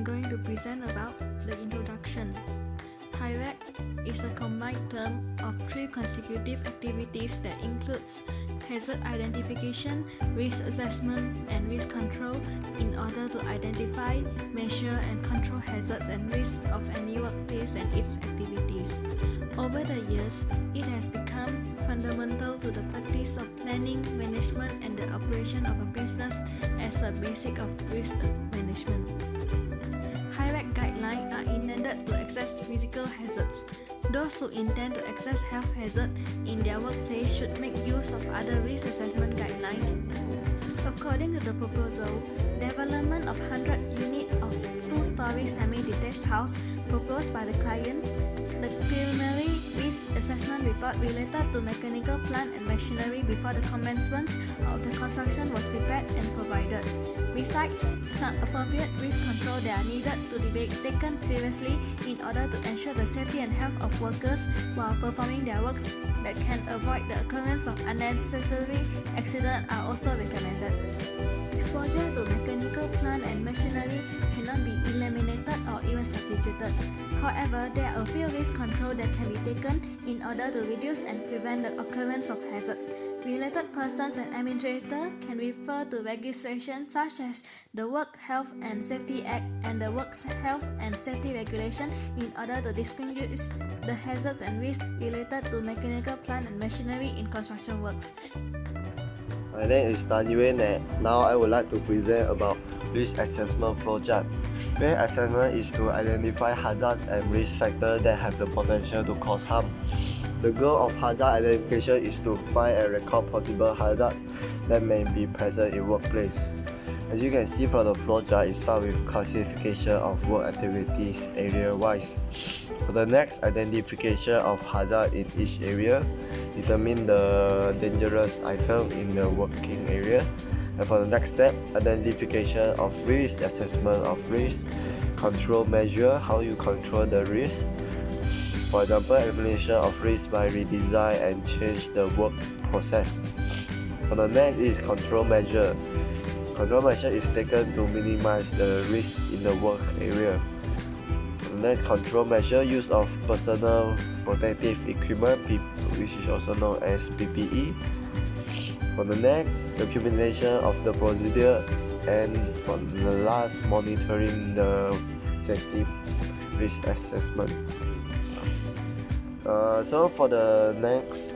I'm going to present about the introduction. HIRAC is a combined term of three consecutive activities that includes hazard identification, risk assessment, and risk control in order to identify, measure, and control hazards and risks of any workplace and its activities. Over the years, it has become fundamental to the practice of planning, management, and the operation of a business as a basic of risk management. HIRAC guidelines are intended to assess physical hazards. Those who intend to assess health hazards in their workplace should make use of other risk assessment guidelines. According to the proposal, development of 100 units of two-story semi-detached house proposed by the client, the preliminary risk assessment report related to mechanical plant and machinery before the commencement of the construction was prepared and provided. Besides, some appropriate risk control that are needed to be taken seriously in order to ensure the safety and health of workers while performing their work that can avoid the occurrence of unnecessary accidents are also recommended. Exposure to mechanical plant and machinery cannot be eliminated or even substituted. However, there are a few risk controls that can be taken in order to reduce and prevent the occurrence of hazards. Related persons and administrators can refer to registration such as the Work Health and Safety Act and the Work Health and Safety Regulation in order to distinguish the hazards and risks related to mechanical plant and machinery in construction works. My name is Tajiwin and now I would like to present about risk assessment flowchart. Risk assessment is to identify hazards and risk factors that have the potential to cause harm. The goal of hazard identification is to find and record possible hazards that may be present in workplace. As you can see from the flowchart, it starts with classification of work activities area-wise. For the next, identification of hazard in each area, determine the dangerous item in the working area. And for the next step, identification of risk, assessment of risk, control measure, how you control the risk. For example, elimination of risk by redesign and change the work process. For the next is control measure. Control measure is taken to minimize the risk in the work area. For the next control measure, use of personal protective equipment, which is also known as PPE. For the next, documentation of the procedure, and for the last, monitoring the safety risk assessment. So for the next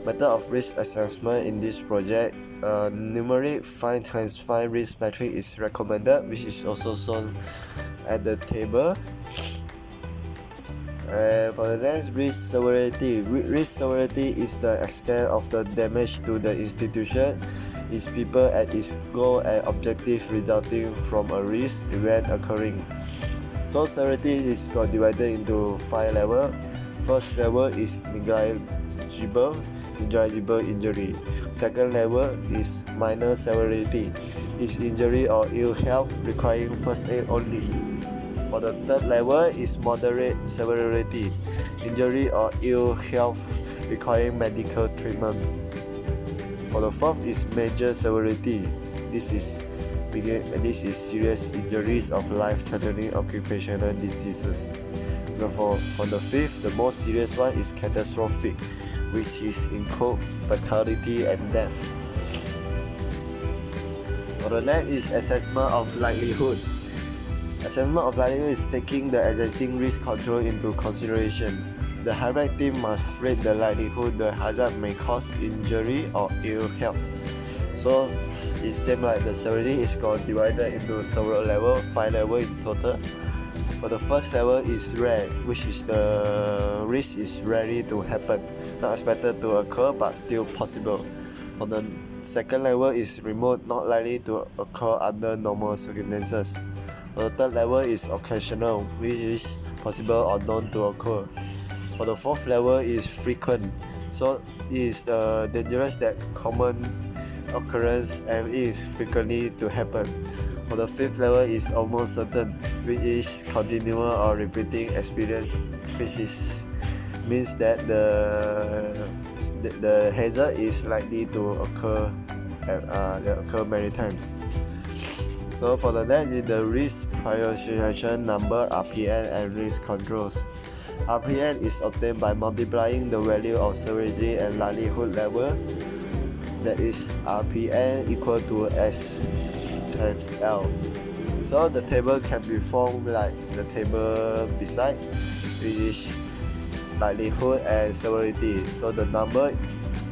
method of risk assessment in this project, numeric find times find risk metric is recommended, which is also shown at the table. For the next, risk severity. Risk severity is the extent of the damage to the institution, its people, and its goal and objective resulting from a risk event occurring. So severity is divided into 5 levels. First level is negligible injury. Second level is minor severity, is injury or ill health requiring first aid only. For the third level is moderate severity, injury or ill health requiring medical treatment. For the fourth is major severity. This is serious injuries of life-threatening occupational diseases. For the fifth, the most serious one is catastrophic, which is include fatality and death. For the next is assessment of likelihood. Assessment of likelihood is taking the existing risk control into consideration. The HIRAC team must rate the likelihood the hazard may cause injury or ill health. So it's same like the severity is divided into several levels, 5 levels in total. For the first level is rare, which is the risk is rarely to happen, not expected to occur but still possible. For the second level is remote, not likely to occur under normal circumstances. For the third level is occasional, which is possible or known to occur. For the fourth level is frequent, so it is dangerous that common occurrence and it is frequently to happen. For the fifth level is almost certain, which is continual or repeating experience, which means that the hazard is likely to occur many times. So for the next is the risk prioritization number RPN and risk controls. RPN is obtained by multiplying the value of severity and likelihood level, that is RPN equal to S times L. So the table can be formed like the table beside, which is likelihood and severity. So the number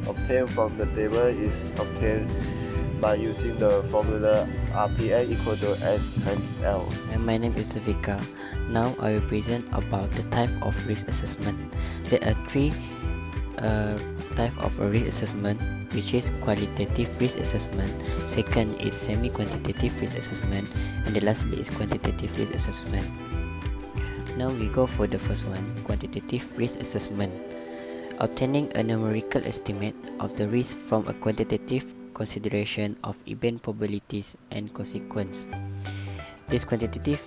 obtained from the table is obtained by using the formula RPN equal to S times L. And my name is Vika. Now I will present about the type of risk assessment. There are three types of risk assessment, which is qualitative risk assessment, second is semi-quantitative risk assessment, and the lastly is quantitative risk assessment. Now we go for the first one, quantitative risk assessment. Obtaining a numerical estimate of the risk from a quantitative consideration of event probabilities and consequence. This quantitative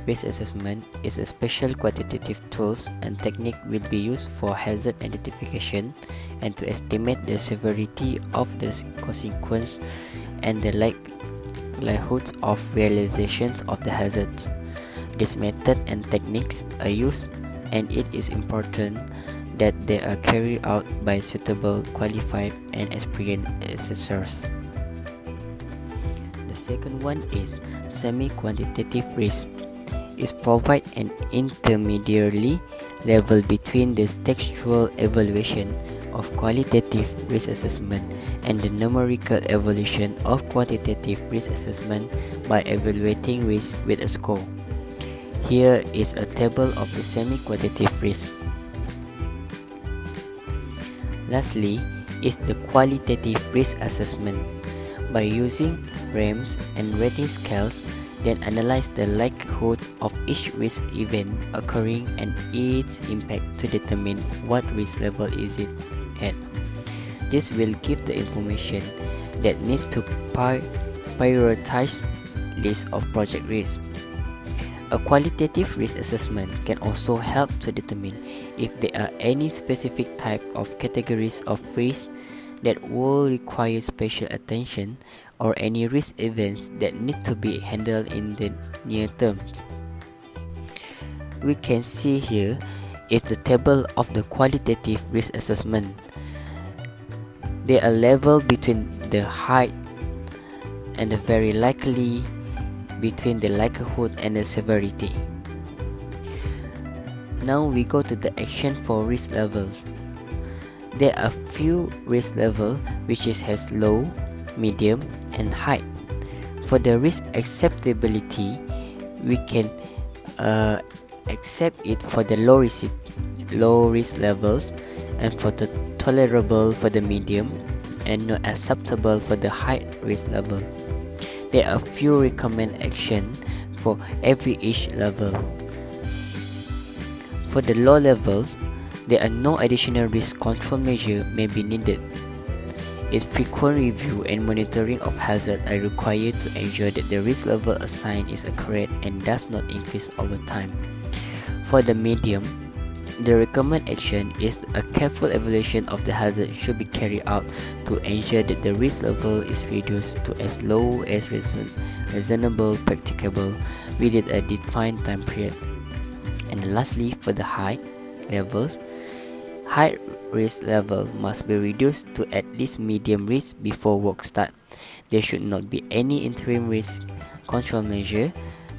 risk assessment is a special quantitative tools and technique will be used for hazard identification and to estimate the severity of the consequence and the likelihoods of realizations of the hazards. This method and techniques are used, and it is important that they are carried out by suitable, qualified, and experienced assessors. The second one is semi-quantitative risk. It provides an intermediary level between the textual evaluation of qualitative risk assessment and the numerical evaluation of quantitative risk assessment by evaluating risk with a score. Here is a table of the semi-quantitative risk. Lastly is the qualitative risk assessment. By using RAMs and rating scales, then analyze the likelihood of each risk event occurring and its impact to determine what risk level is it at. This will give the information that need to prioritize list of project risk. A qualitative risk assessment can also help to determine if there are any specific type of categories of risk that will require special attention or any risk events that need to be handled in the near term. We can see here is the table of the qualitative risk assessment. There are levels between the height and the very likely between the likelihood and the severity. Now we go to the action for risk levels. There are few risk level which has low, medium, and high. For the risk acceptability, we can accept it for the low risk levels, and for the tolerable for the medium, and not acceptable for the high risk level. There are few recommended action for each level. For the low levels, there are no additional risk control measure may be needed. Its frequent review and monitoring of hazard are required to ensure that the risk level assigned is accurate and does not increase over time. For the medium, the recommended action is a careful evaluation of the hazard should be carried out to ensure that the risk level is reduced to as low as reasonable practicable within a defined time period. And lastly, for the high levels, high risk levels must be reduced to at least medium risk before work start. There should not be any interim risk control measure.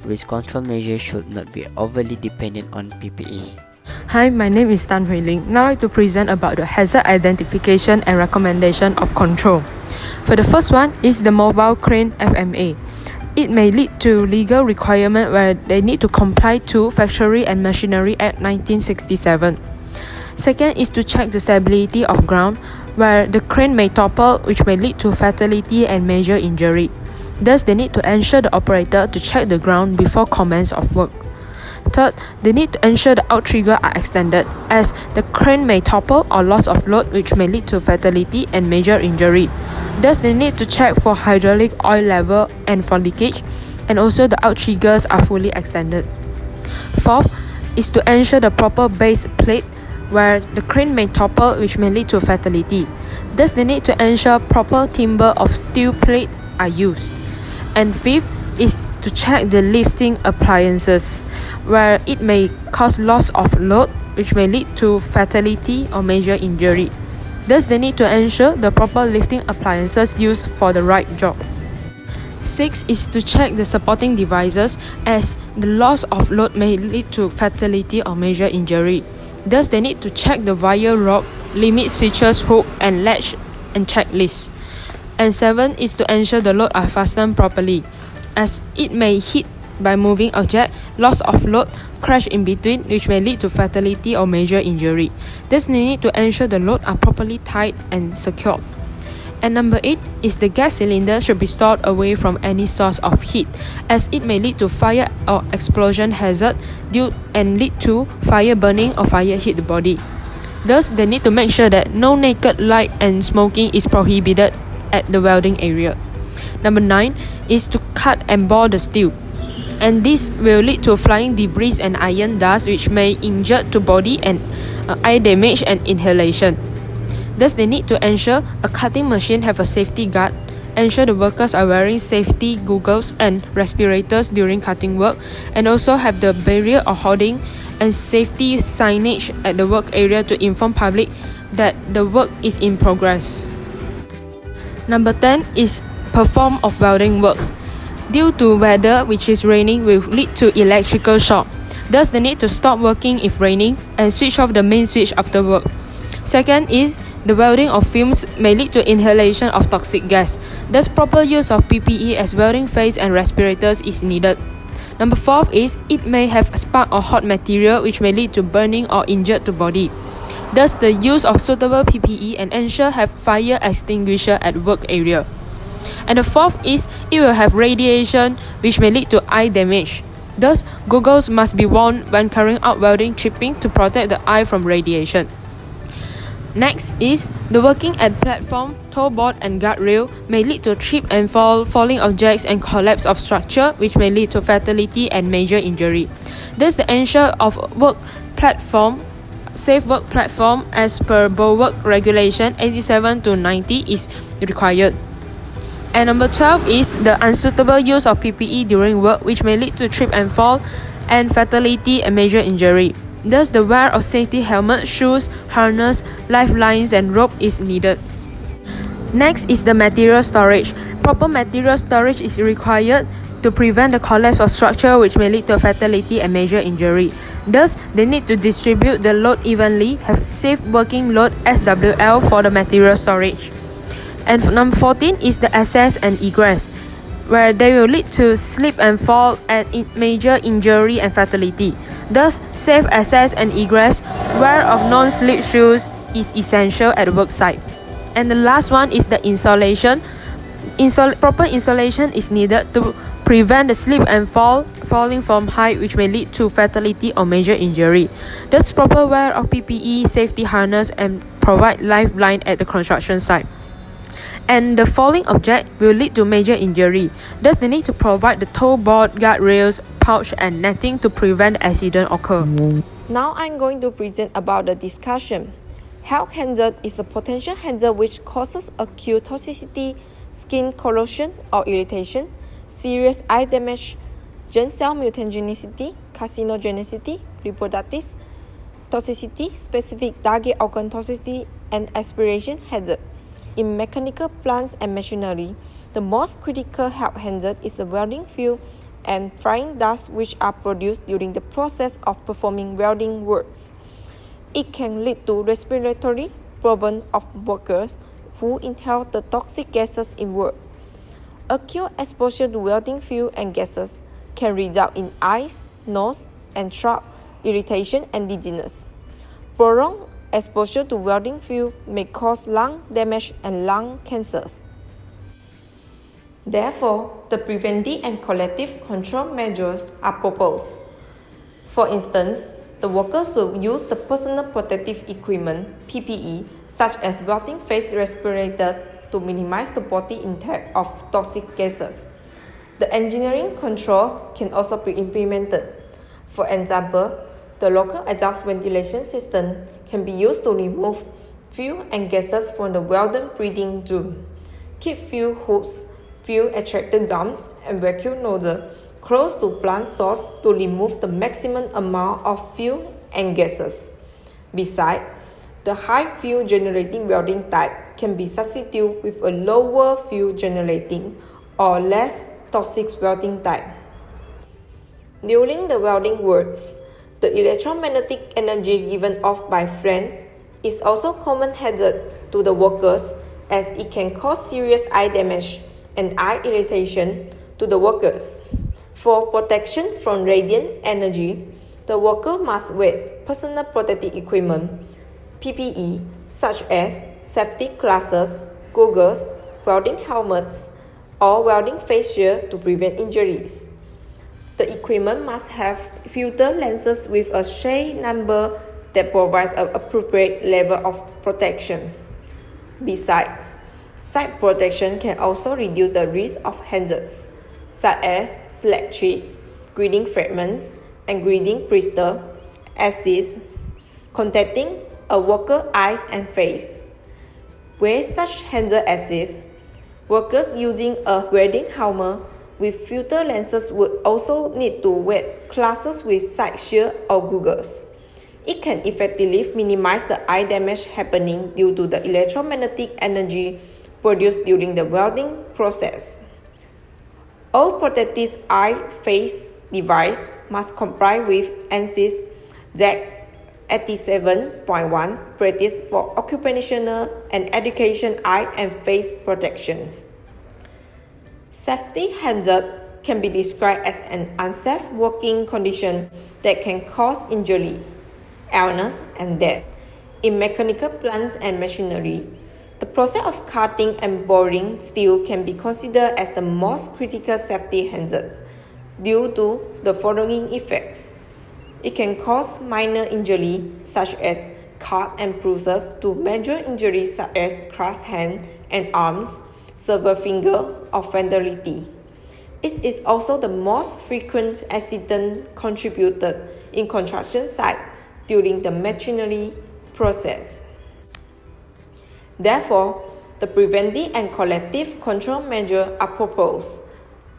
Risk control measures should not be overly dependent on PPE. Hi, my name is Tan Hui Ling. Now I like to present about the hazard identification and recommendation of control. For the first one is the mobile crane FMA. It may lead to legal requirement where they need to comply to Factory and Machinery Act 1967. Second is to check the stability of ground, where the crane may topple, which may lead to fatality and major injury. Thus, they need to ensure the operator to check the ground before commence of work. Third, they need to ensure the outrigger are extended, as the crane may topple or loss of load, which may lead to fatality and major injury. Thus, they need to check for hydraulic oil level and for leakage, and also the outriggers are fully extended. Fourth is to ensure the proper base plate, where the crane may topple, which may lead to fatality. Thus, they need to ensure proper timber of steel plate are used. And fifth is to check the lifting appliances, where it may cause loss of load, which may lead to fatality or major injury. Thus, they need to ensure the proper lifting appliances used for the right job. 6 is to check the supporting devices, as the loss of load may lead to fatality or major injury. Thus, they need to check the wire rope, limit switches, hook and latch and checklist. And 7 is to ensure the load are fastened properly, as it may hit by moving object, loss of load, crash in between, which may lead to fatality or major injury. Thus, they need to ensure the load are properly tied and secured. And number 8 is the gas cylinder should be stored away from any source of heat, as it may lead to fire or explosion hazard due and lead to fire burning or fire hit the body. Thus, they need to make sure that no naked light and smoking is prohibited at the welding area. Number 9 is to cut and bore the steel, and this will lead to flying debris and iron dust, which may injure to body and eye damage and inhalation. Thus, they need to ensure a cutting machine have a safety guard, ensure the workers are wearing safety goggles and respirators during cutting work, and also have the barrier or hoarding and safety signage at the work area to inform public that the work is in progress. Number 10 is perform of welding works. Due to weather, which is raining, will lead to electrical shock. Thus, they need to stop working if raining and switch off the main switch after work. Second is the welding of fumes may lead to inhalation of toxic gas. Thus, proper use of PPE as welding face and respirators is needed. Number 4 is it may have spark or hot material, which may lead to burning or injured to body. Thus, the use of suitable PPE and ensure have fire extinguisher at work area. And the 4th is it will have radiation, which may lead to eye damage. Thus, goggles must be worn when carrying out welding tripping to protect the eye from radiation. Next is the working at platform, toe board and guardrail may lead to trip and fall, falling objects and collapse of structure, which may lead to fatality and major injury. Thus, the ensure of work platform, safe work platform as per Bulwark Regulation 87 to 90 is required. And number 12 is the unsuitable use of PPE during work, which may lead to trip and fall and fatality and major injury. Thus, the wear of safety helmet, shoes, harness, lifelines and rope is needed. Next is the material storage. Proper material storage is required to prevent the collapse of structure, which may lead to fatality and major injury. Thus, they need to distribute the load evenly, have safe working load SWL for the material storage. And number 14 is the access and egress, where they will lead to slip and fall and major injury and fatality. Thus, safe access and egress, wear of non-slip shoes is essential at the work site. And the last one is the installation. Proper installation is needed to prevent the slip and falling from height, which may lead to fatality or major injury. Thus, proper wear of PPE, safety harness and provide lifeline at the construction site. And the falling object will lead to major injury. Thus, they need to provide the toe board, guardrails, pouch and netting to prevent accident occur. Now I'm going to present about the discussion. Health hazard is a potential hazard which causes acute toxicity, skin corrosion or irritation, serious eye damage, germ cell mutagenicity, carcinogenicity, reproductive toxicity, specific target organ toxicity, and aspiration hazard. In mechanical plants and machinery, the most critical health hazard is the welding fuel and frying dust, which are produced during the process of performing welding works. It can lead to respiratory problems of workers who inhale the toxic gases in work. Acute exposure to welding fuel and gases can result in eyes, nose, and throat irritation and dizziness. Prolonged exposure to welding fuel may cause lung damage and lung cancers. Therefore, the preventive and collective control measures are proposed. For instance, the workers should use the personal protective equipment (PPE) such as welding face respirator to minimize the body intake of toxic gases. The engineering controls can also be implemented. For example, the local exhaust ventilation system can be used to remove fuel and gases from the welded breathing room, keep fuel hoods fuel extractor gums, and vacuum nozzle close to plant source to remove the maximum amount of fuel and gases. Besides, the high fuel generating welding type can be substituted with a lower fuel generating or less toxic welding type. During the welding works, the electromagnetic energy given off by flame is also common hazard to the workers as it can cause serious eye damage and eye irritation to the workers. For protection from radiant energy, the worker must wear personal protective equipment, PPE, such as safety glasses, goggles, welding helmets, or welding face shield to prevent injuries. The equipment must have filter lenses with a shade number that provides an appropriate level of protection. Besides, side protection can also reduce the risk of hazards, such as slag threads, grinding fragments, and grinding crystal, acids, contacting a worker's eyes and face. Where such hazard exists, workers using a welding helmet with filter lenses would also need to wear glasses with side shield or goggles. It can effectively minimize the eye damage happening due to the electromagnetic energy produced during the welding process. All protective eye face devices must comply with ANSI Z87.1 practice for occupational and education eye and face protections. Safety hazard can be described as an unsafe working condition that can cause injury, illness, and death. In mechanical plants and machinery, the process of cutting and boring steel can be considered as the most critical safety hazard due to the following effects. It can cause minor injury such as cut and bruises to major injuries such as crushed hands and arms, severed finger, or fatality. It is also the most frequent accident contributed in construction site during the machinery process. Therefore, the preventive and corrective control measures are proposed.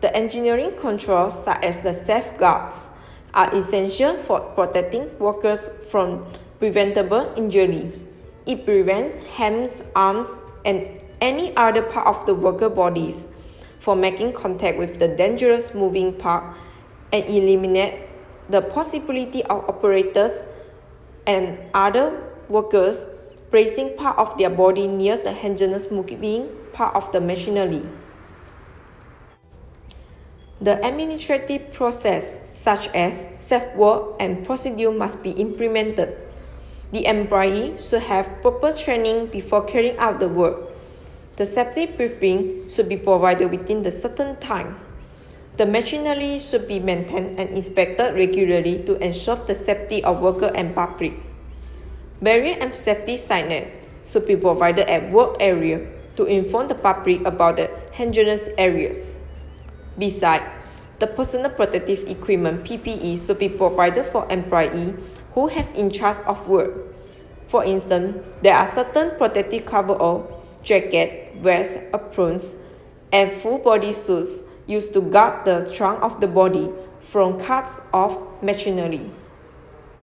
The engineering controls, such as the safeguards, are essential for protecting workers from preventable injury. It prevents hands, arms, and any other part of the worker bodies from making contact with the dangerous moving part and eliminate the possibility of operators and other workers placing part of their body near the hazardous moving part of the machinery. The administrative process, such as safe work and procedure, must be implemented. The employee should have proper training before carrying out the work. The safety briefing should be provided within the certain time. The machinery should be maintained and inspected regularly to ensure the safety of workers and public. Barrier and safety signage should be provided at work area to inform the public about the hazardous areas. Besides, the personal protective equipment PPE should be provided for employees who have in charge of work. For instance, there are certain protective coveralls, jacket, vest, aprons, and full body suits used to guard the trunk of the body from cuts of machinery.